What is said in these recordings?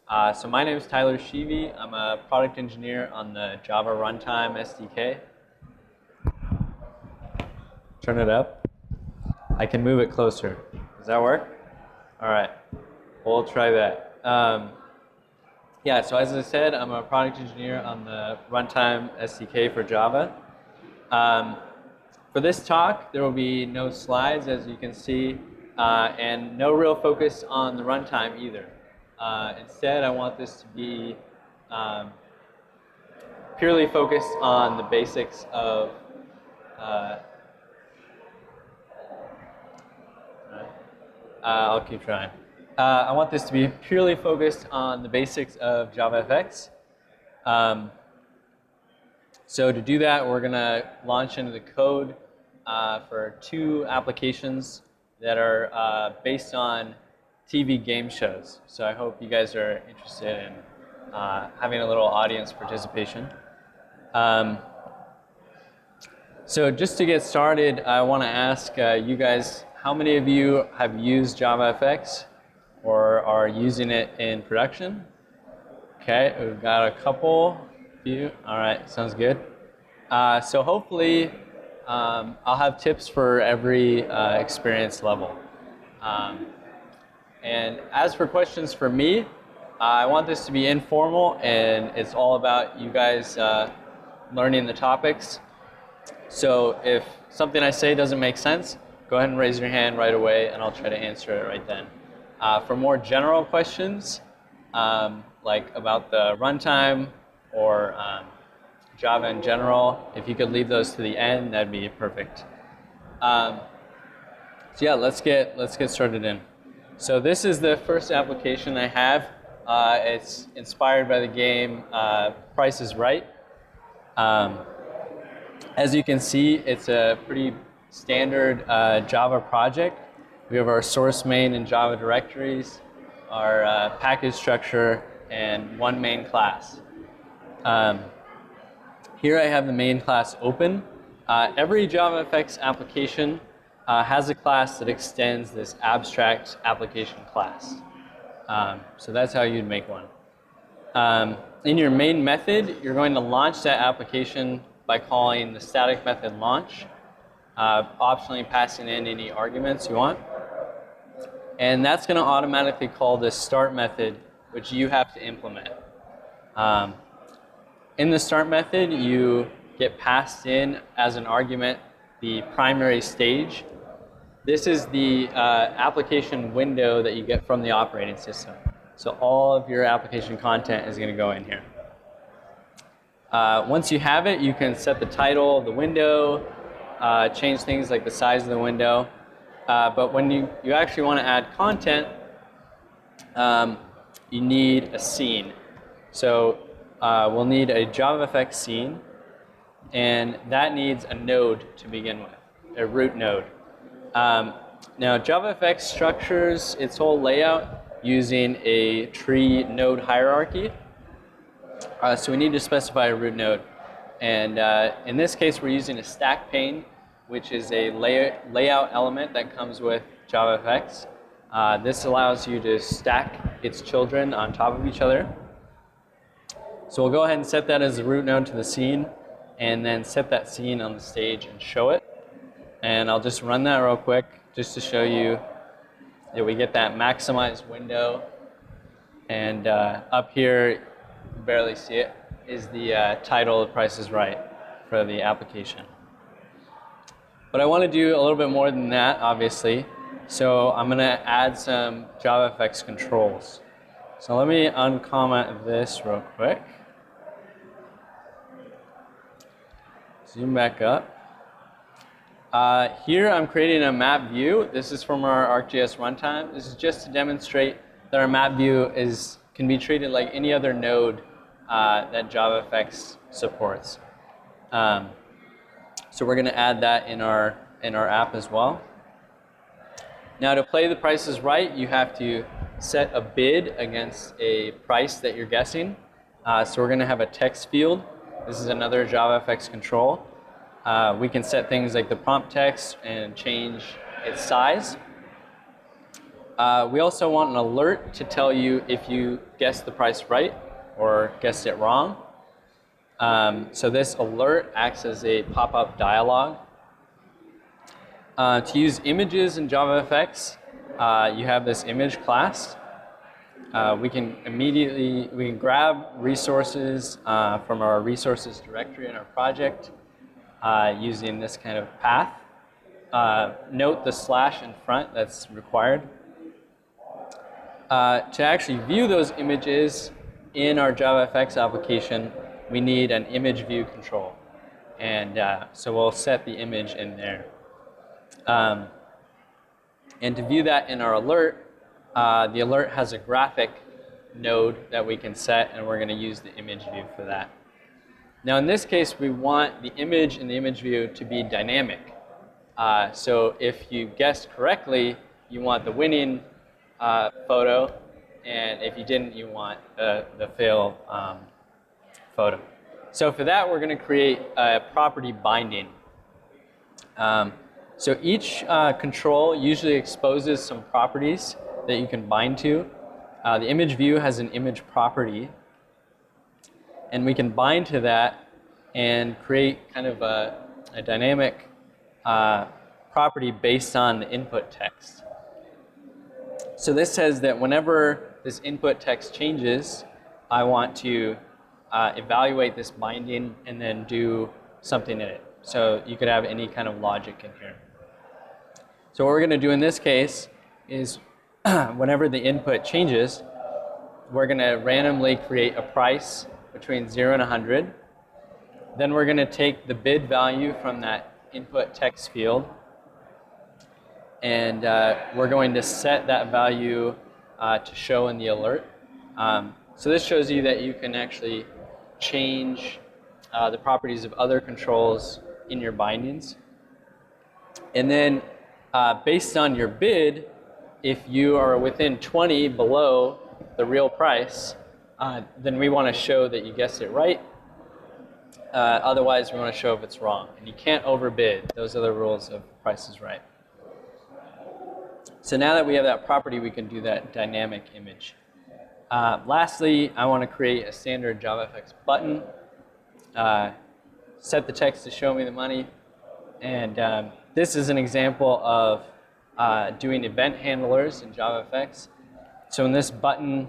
So my name is Tyler Sheevy. I'm a product engineer on the Java Runtime SDK. Turn it up. I can move it closer. Does that work? All right. We'll try that. Yeah, so as I said, I'm a product engineer on the Runtime SDK for Java. For this talk, there will be no slides, as you can see, and no real focus on the runtime either. Instead, I want this to be purely focused on the basics of I'll keep trying. I want this to be purely focused on the basics of JavaFX. So to do that, we're going to launch into the code for two applications that are based on TV game shows. So I hope you guys are interested in having a little audience participation. So just to get started, I want to ask you guys, how many of you have used JavaFX or are using it in production? Okay, we've got a couple, few. All right, sounds good. So hopefully, I'll have tips for every experience level. And as for questions for me, I want this to be informal, and it's all about you guys learning the topics. So if something I say doesn't make sense, go ahead and raise your hand right away, and I'll try to answer it right then. For more general questions, like about the runtime or Java in general, if you could leave those to the end, that'd be perfect. So yeah, let's get started in. So this is the first application I have. It's inspired by the game Price is Right. As you can see, it's a pretty standard Java project. We have our source main and Java directories, our package structure, and one main class. Here I have the main class open. Every JavaFX application has a class that extends this abstract application class. So that's how you'd make one. In your main method, you're going to launch that application by calling the static method launch, optionally passing in any arguments you want. And that's going to automatically call this start method, which you have to implement. In the start method, you get passed in as an argument the primary stage. This is the application window that you get from the operating system. So all of your application content is going to go in here. Once you have it, you can set the title of the window, change things like the size of the window. But when you actually want to add content, you need a scene. So we'll need a JavaFX scene, and that needs a node to begin with, a root node. Now JavaFX structures its whole layout using a tree node hierarchy. So we need to specify a root node. And in this case, we're using a stack pane, which is a layout element that comes with JavaFX. This allows you to stack its children on top of each other. So we'll go ahead and set that as a root node to the scene, and then set that scene on the stage and show it. And I'll just run that real quick just to show you that we get that maximized window. And up here, you can barely see it, is the title of Price is Right for the application. But I want to do a little bit more than that, obviously. So I'm going to add some JavaFX controls. So let me uncomment this real quick. Zoom back up. Here I'm creating a map view. This is from our ArcGIS Runtime. This is just to demonstrate that our map view can be treated like any other node that JavaFX supports. So we're going to add that in our app as well. Now to play the Price is Right, you have to set a bid against a price that you're guessing. So we're going to have a text field. This is another JavaFX control. We can set things like the prompt text and change its size. We also want an alert to tell you if you guessed the price right or guessed it wrong. So this alert acts as a pop-up dialog. To use images in JavaFX, you have this image class. We can grab resources from our resources directory in our project using this kind of path. Note the slash in front that's required. To actually view those images in our JavaFX application, we need an image view control. And so we'll set the image in there. And to view that in our alert, the alert has a graphic node that we can set, and we're going to use the image view for that. Now in this case, we want the image in the image view to be dynamic. So if you guessed correctly, you want the winning photo, and if you didn't, you want the fail photo. So for that, we're going to create a property binding. So each control usually exposes some properties that you can bind to. The image view has an image property, and we can bind to that and create kind of a dynamic property based on the input text. So this says that whenever this input text changes, I want to evaluate this binding and then do something in it. So you could have any kind of logic in here. So what we're going to do in this case is whenever the input changes, we're going to randomly create a price between 0 and 100. Then we're going to take the bid value from that input text field, and we're going to set that value to show in the alert. So this shows you that you can actually change the properties of other controls in your bindings. And then based on your bid, if you are within 20 below the real price, then we want to show that you guessed it right. Otherwise, we want to show if it's wrong. And you can't overbid. Those are the rules of Price is Right. So now that we have that property, we can do that dynamic image. Lastly, I want to create a standard JavaFX button. Set the text to show me the money. And this is an example of doing event handlers in JavaFX. So when this button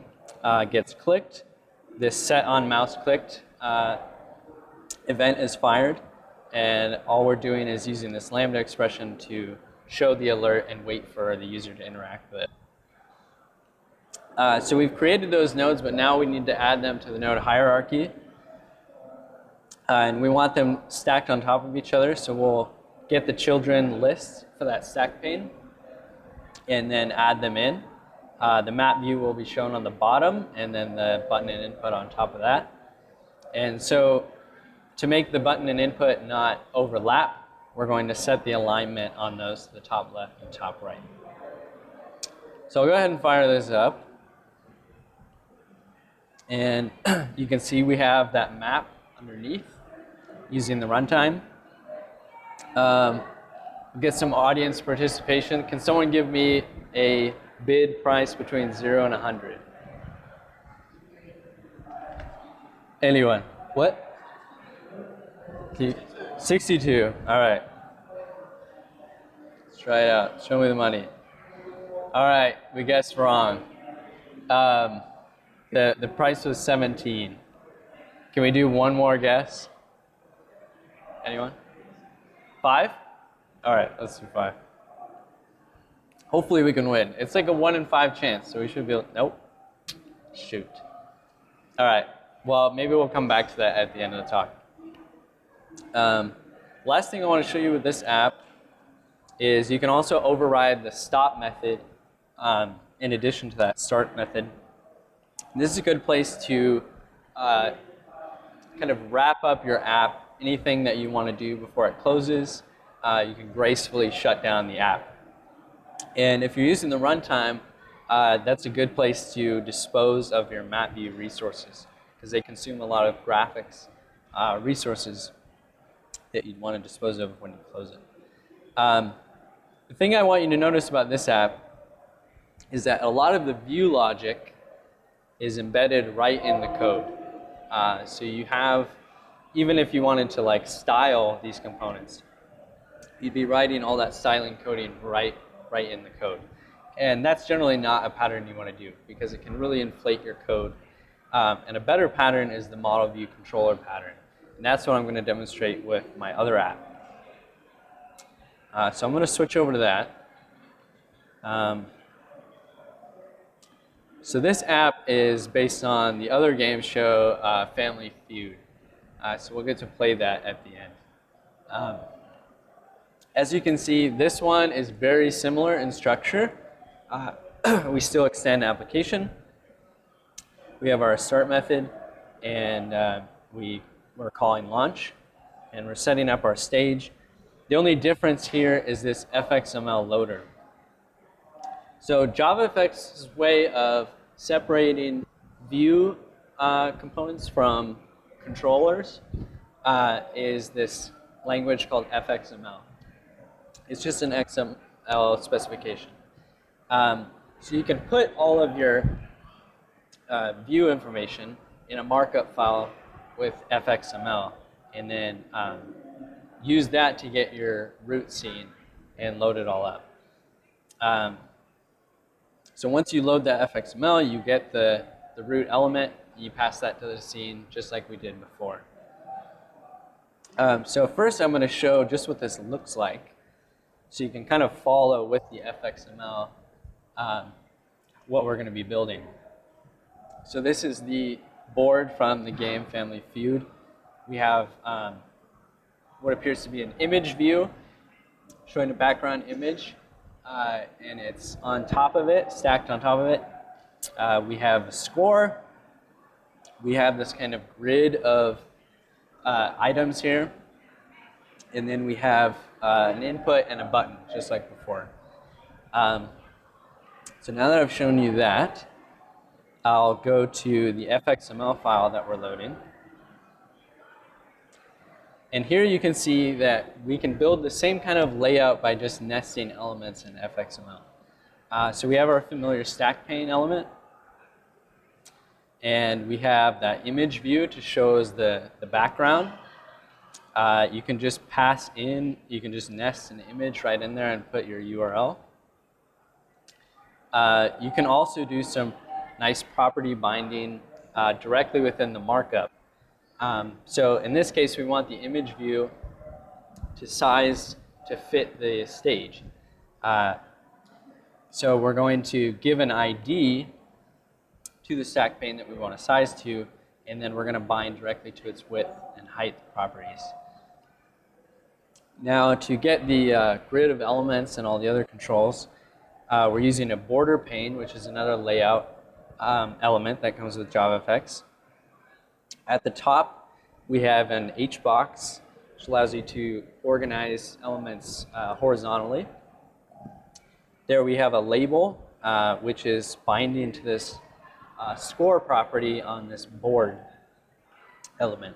gets clicked, this set on mouse clicked event is fired. And all we're doing is using this Lambda expression to show the alert and wait for the user to interact with it. So we've created those nodes, but now we need to add them to the node hierarchy. And we want them stacked on top of each other. So we'll get the children list for that stack pane and then add them in. The map view will be shown on the bottom, and then the button and input on top of that. And so to make the button and input not overlap, we're going to set the alignment on those to the top left and top right. So I'll go ahead and fire this up. And you can see we have that map underneath using the runtime. Get some audience participation. Can someone give me a bid price between 0 and 100? Anyone? What? 62. All right. Let's try it out. Show me the money. All right, we guessed wrong. The price was 17. Can we do one more guess? Anyone? 5? All right, let's do 5. Hopefully we can win. It's like a 1 in 5 chance, so we should be able, nope. Shoot. All right, well, maybe we'll come back to that at the end of the talk. Last thing I want to show you with this app is you can also override the stop method in addition to that start method. This is a good place to kind of wrap up your app. Anything that you want to do before it closes, you can gracefully shut down the app. And if you're using the runtime, that's a good place to dispose of your map view resources, because they consume a lot of graphics resources that you'd want to dispose of when you close it. The thing I want you to notice about this app is that a lot of the view logic is embedded right in the code. So you have, even if you wanted to like style these components, you'd be writing all that styling coding right in the code. And that's generally not a pattern you want to do because it can really inflate your code. And a better pattern is the model view controller pattern. And that's what I'm going to demonstrate with my other app. So I'm going to switch over to that. So this app is based on the other game show, Family Feud. So we'll get to play that at the end. As you can see, this one is very similar in structure. We still extend application. We have our start method, and we're calling launch, and we're setting up our stage. The only difference here is this FXML loader. So JavaFX's way of separating view components from controllers is this language called FXML. It's just an XML specification. So you can put all of your view information in a markup file with FXML, and then use that to get your root scene and load it all up. So once you load that FXML, you get the root element, and you pass that to the scene just like we did before. So first I'm going to show just what this looks like, so you can kind of follow with the FXML what we're going to be building. So this is the board from the game Family Feud. We have what appears to be an image view showing a background image, and it's on top of it, stacked on top of it. We have a score. We have this kind of grid of items here. And then we have an input and a button, just like before. So now that I've shown you that, I'll go to the FXML file that we're loading. And here you can see that we can build the same kind of layout by just nesting elements in FXML. So we have our familiar stack pane element. And we have that image view to show us the background. You can just pass in, you can just nest an image right in there and put your URL. You can also do some nice property binding directly within the markup. So in this case, we want the image view to size to fit the stage. So we're going to give an ID to the stack pane that we want to size to, and then we're going to bind directly to its width and height properties. Now to get the grid of elements and all the other controls, we're using a border pane, which is another layout element that comes with JavaFX. At the top, we have an H-box, which allows you to organize elements horizontally. There we have a label, which is binding to this score property on this board element.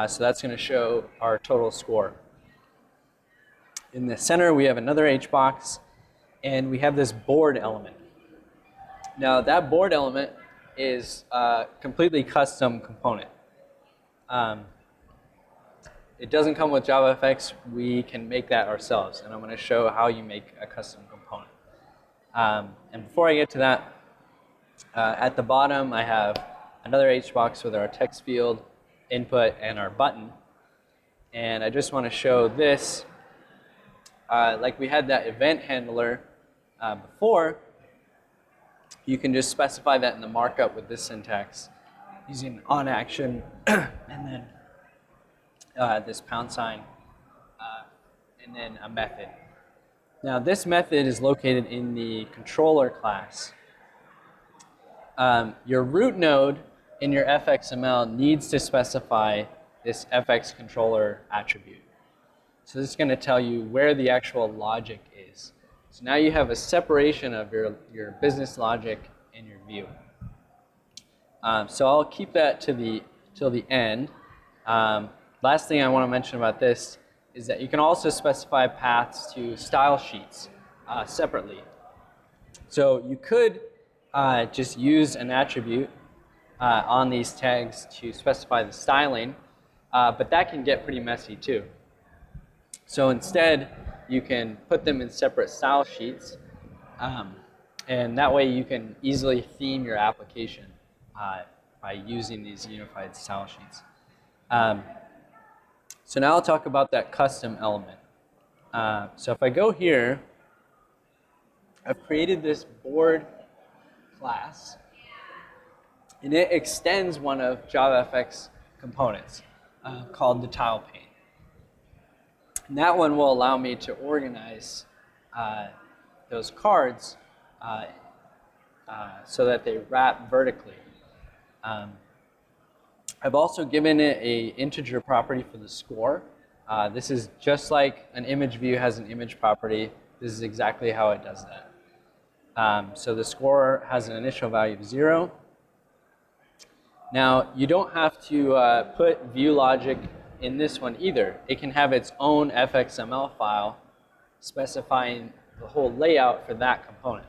So that's going to show our total score. In the center, we have another H-box, and we have this board element. Now, that board element is a completely custom component. It doesn't come with JavaFX. We can make that ourselves, and I'm going to show how you make a custom component. And before I get to that, at the bottom, I have another H-box with our text field, input, and our button. And I just want to show this. Like we had that event handler before, you can just specify that in the markup with this syntax using onAction and then this pound sign and then a method. Now this method is located in the controller class. Your root node in your FXML needs to specify this FXController attribute. So this is going to tell you where the actual logic is. So now you have a separation of your business logic and your view. So I'll keep that till the end. Last thing I want to mention about this is that you can also specify paths to style sheets separately. So you could just use an attribute on these tags to specify the styling, but that can get pretty messy too. So instead, you can put them in separate style sheets, and that way you can easily theme your application by using these unified style sheets. So now I'll talk about that custom element. So if I go here, I've created this board class, and it extends one of JavaFX components called the tile pane. And that one will allow me to organize those cards so that they wrap vertically. I've also given it an integer property for the score. This is just like an image view has an image property. This is exactly how it does that. So the score has an initial value of 0. Now, you don't have to put view logic in this one either. It can have its own FXML file specifying the whole layout for that component.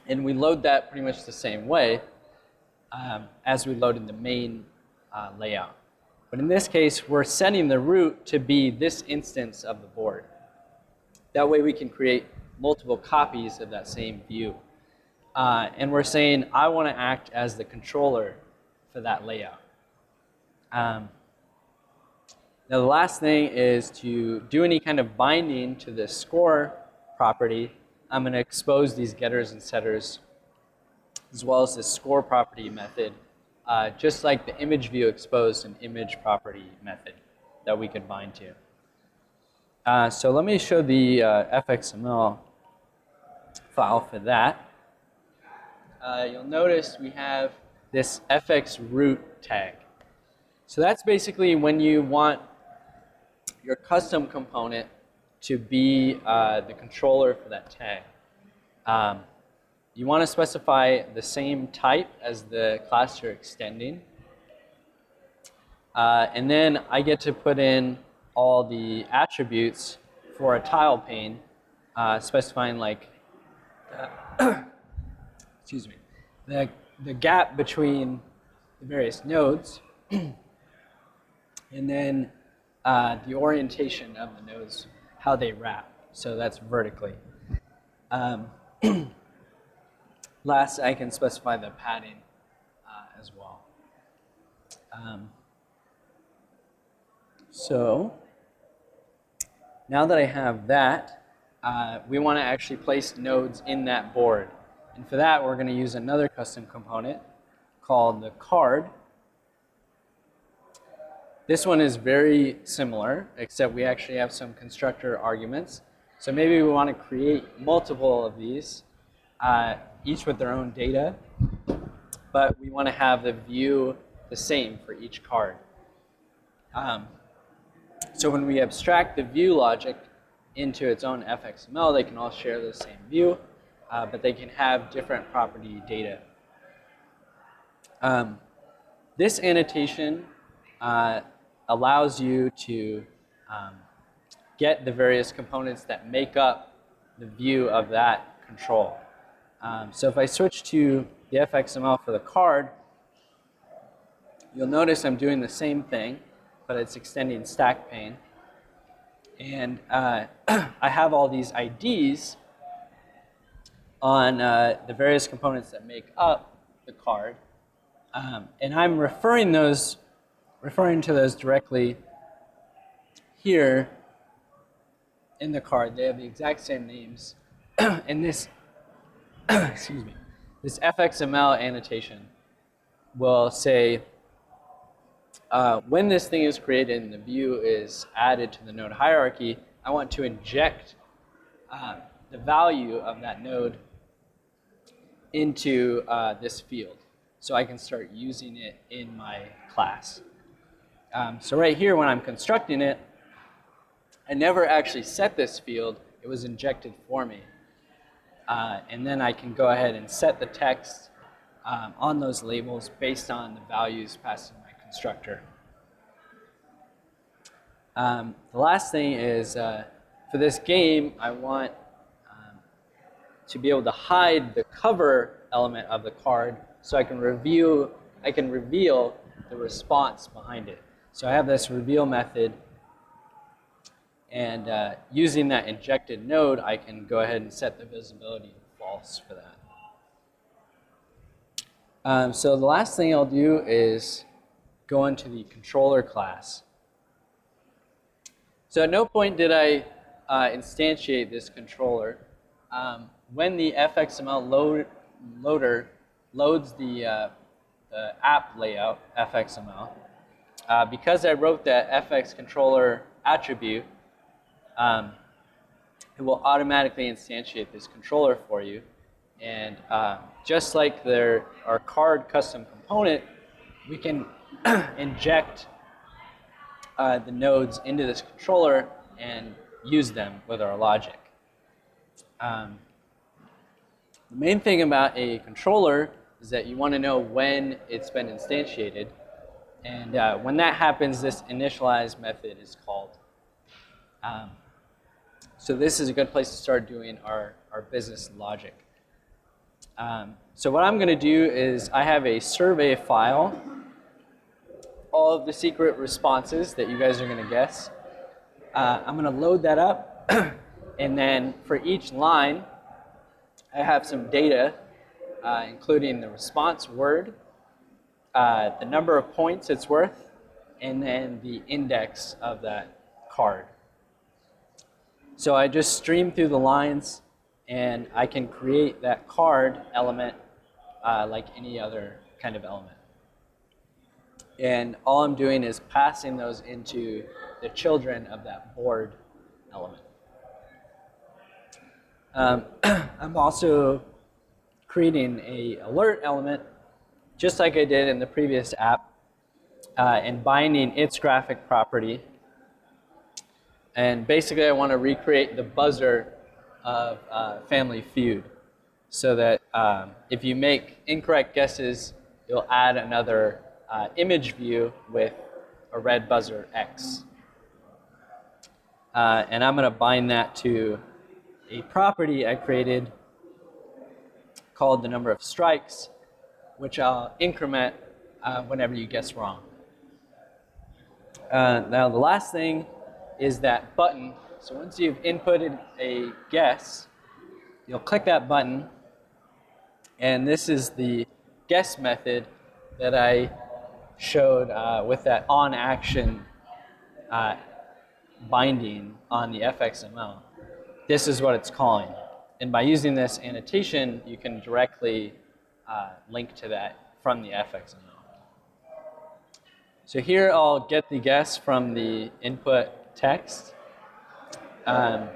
And we load that pretty much the same way as we loaded the main layout. But in this case, we're setting the root to be this instance of the board. That way we can create multiple copies of that same view. And we're saying, I want to act as the controller for that layout. Now the last thing is to do any kind of binding to the score property. I'm going to expose these getters and setters as well as the score property method, just like the image view exposed an image property method that we could bind to. So let me show the FXML file for that. You'll notice we have this FX root tag. So that's basically when you want your custom component to be the controller for that tag. You want to specify the same type as the class you're extending. And then I get to put in all the attributes for a tile pane, specifying like, excuse me, the gap between the various nodes, and then the orientation of the nodes, how they wrap. So that's vertically. Last, I can specify the padding as well. So now that I have that, we want to actually place nodes in that board. And for that, we're going to use another custom component called the card. This one is very similar, except we actually have some constructor arguments. So maybe we want to create multiple of these, each with their own data, but we want to have the view the same for each card. So when we abstract the view logic into its own FXML, they can all share the same view, but they can have different property data. This annotation allows you to get the various components that make up the view of that control. So if I switch to the FXML for the card, you'll notice I'm doing the same thing, but it's extending stack pane. And I have all these IDs on the various components that make up the card. And I'm referring to those directly here in the card. They have the exact same names. And this, excuse me, this FXML annotation will say, when this thing is created and the view is added to the node hierarchy, I want to inject the value of that node into this field, so I can start using it in my class. So right here, when I'm constructing it, I never actually set this field. It was injected for me. And then I can go ahead and set the text on those labels based on the values passed in my constructor. The last thing is, for this game, I want to be able to hide the cover element of the card so I can reveal the response behind it. So I have this reveal method, and using that injected node, I can go ahead and set the visibility to false for that. So the last thing I'll do is go into the controller class. So at no point did I instantiate this controller. When the FXML loader loads the app layout, FXML, because I wrote that FXController attribute, it will automatically instantiate this controller for you. And just like our card custom component, we can inject the nodes into this controller and use them with our logic. The main thing about a controller is that you want to know when it's been instantiated. And when that happens, this initialize method is called. So this is a good place to start doing our business logic. So what I'm going to do is I have a survey file, all of the secret responses that you guys are going to guess. I'm going to load that up, and then for each line, I have some data, including the response word, the number of points it's worth, and then the index of that card. So I just stream through the lines, and I can create that card element like any other kind of element. And all I'm doing is passing those into the children of that board element. I'm also creating an alert element, just like I did in the previous app, and binding its graphic property. And basically, I want to recreate the buzzer of family Feud, so that if you make incorrect guesses, you'll add another image view with a red buzzer X. And I'm going to bind that to a property I created called the number of strikes, which I'll increment whenever you guess wrong. Now the last thing is that button. So once you've inputted a guess, you'll click that button, and this is the guess method that I showed with that on action binding on the FXML. This is what it's calling. And by using this annotation, you can directly link to that from the FXML. So here I'll get the guess from the input text. And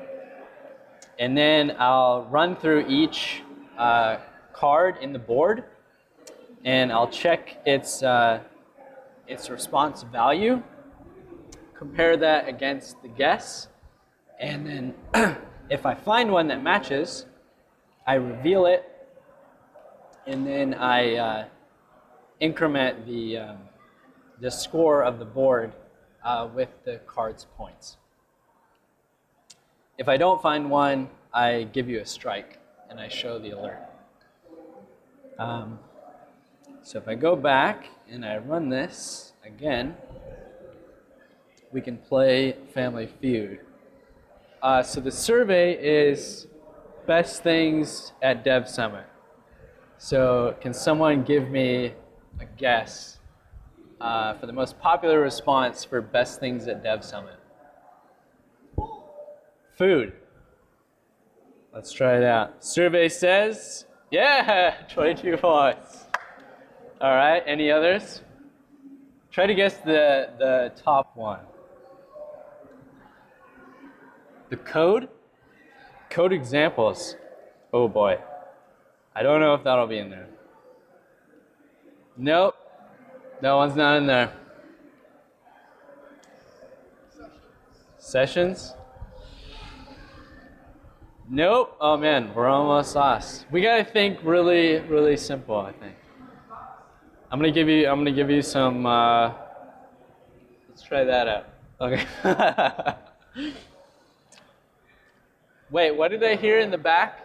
then I'll run through each card in the board, and I'll check its response value, compare that against the guess, and then if I find one that matches, I reveal it, and then I increment the score of the board with the card's points. If I don't find one, I give you a strike, and I show the alert. So if I go back and I run this again, we can play Family Feud. So the survey is best things at Dev Summit. So can someone give me a guess for the most popular response for best things at Dev Summit? Food. Let's try it out. Survey says, yeah, 22 points. All right, any others? Try to guess the top one. The code? Code examples. Oh boy. I don't know if that'll be in there. Nope. That one's not in there. Sessions? Nope. Oh man, we're almost lost. We gotta think really, really simple, I think. I'm gonna give you some let's try that out. Okay. Wait, what did I hear in the back?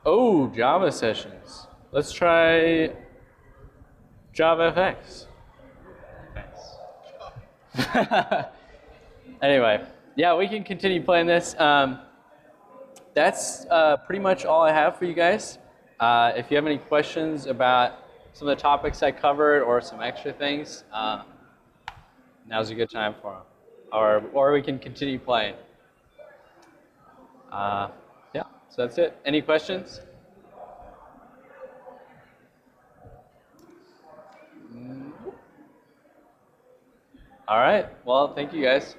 Oh, Java sessions. Let's try JavaFX. Anyway, yeah, we can continue playing this. That's pretty much all I have for you guys. If you have any questions about some of the topics I covered or some extra things, now's a good time for them. Or we can continue playing. Yeah, so that's it. Any questions? All right. Well, thank you guys.